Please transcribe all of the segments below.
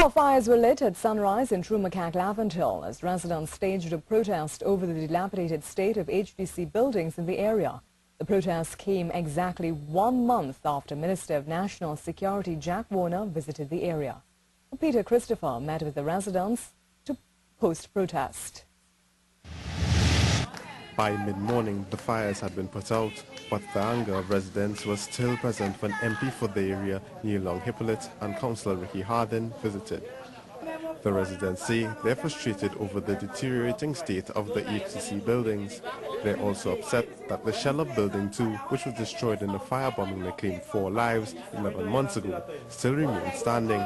Fires were lit at sunrise in true macaque Laventille as residents staged a protest over the dilapidated state of HDC buildings in the area. The protest came exactly 1 month after Minister of National Security Jack Warner visited the area. Peter Christopher met with the residents to post-protest. By mid-morning, the fires had been put out, but the anger of residents was still present when MP for the area, Neil Long-Hippolyte, and Councillor Ricky Hardin visited. The residents say they're frustrated over the deteriorating state of the HCC buildings. They're also upset that the shell of Building 2, which was destroyed in the firebombing that claimed 4 lives 11 months ago, still remains standing.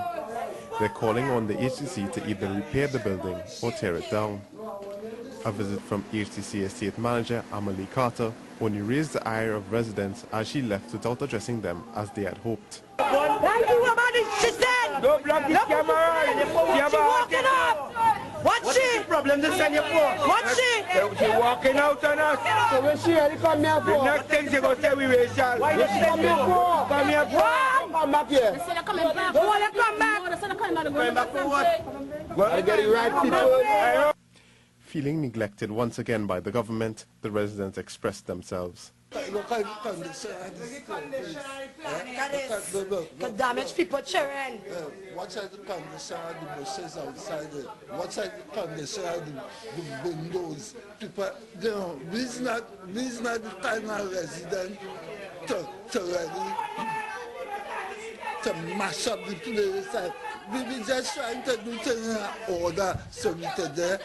They're calling on the HCC to either repair the building or tear it down. A visit from HCC Estate Manager Amelie Carter only raised the ire of residents as she left without addressing them as they had hoped. Thank you about it, she said. Don't block this camera. She walking up. What's she? The problem to send you for? What's she? She walking out on us. So when she really come here for? The next thing she gonna say we racial. Why you come here for? Come here for? Come back here. They said they're coming back. Why you come back? They said they're coming back. Coming back for what? Well, I get it right, people. Feeling neglected once again by the government, the residents expressed themselves. To damage people children. What's the condition of the buses outside? What's the condition of the windows? People, you know, we's not the kind of resident to mash up the place. We just trying to do things in order so we can get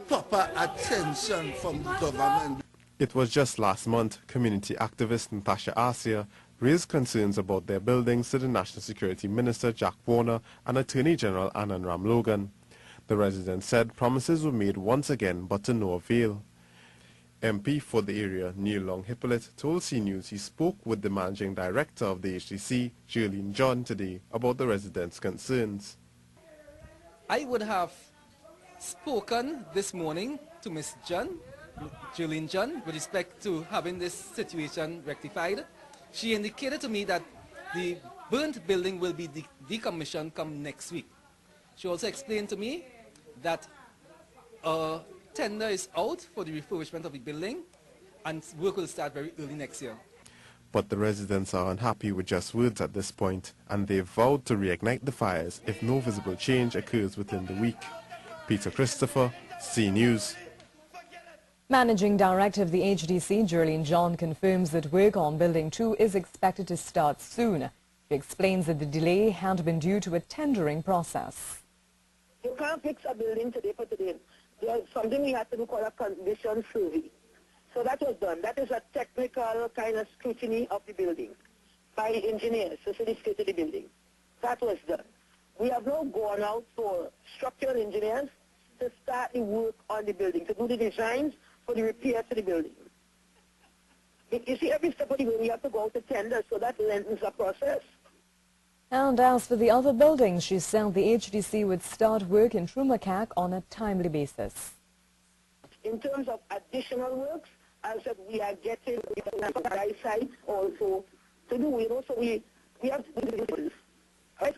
proper attention from the government. It was just last month, community activist Natasha Arcia raised concerns about their buildings to the National Security Minister Jack Warner and Attorney General Anand Ram Logan. The residents said promises were made once again but to no avail. MP for the area, Neil Long-Hippolyte, told CNews he spoke with the Managing Director of the HDC, Jerlene John, today about the residents' concerns. I would have spoken this morning to Ms. Jerlene John, with respect to having this situation rectified. She indicated to me that the burnt building will be decommissioned come next week. She also explained to me that a tender is out for the refurbishment of the building and work will start very early next year. But the residents are unhappy with just words at this point, and they've vowed to reignite the fires if no visible change occurs within the week. Peter Christopher, CNews. Managing Director of the HDC, Jerlene John, confirms that work on Building 2 is expected to start soon. She explains that the delay had been due to a tendering process. You can't fix a building today for today. There's something we had to do called a condition survey. So that was done. That is a technical kind of scrutiny of the building by engineers who sophisticated the building. That was done. We have now gone out for structural engineers to start the work on the building, to do the designs for the repair to the building. You see, every step of the way we have to go out to tender, so that lengthens the process. And as for the other buildings, she said the HDC would start work in true macaque on a timely basis. In terms of additional works, as I said, we are getting the right side also to do, you know, so we have to do this. Right, so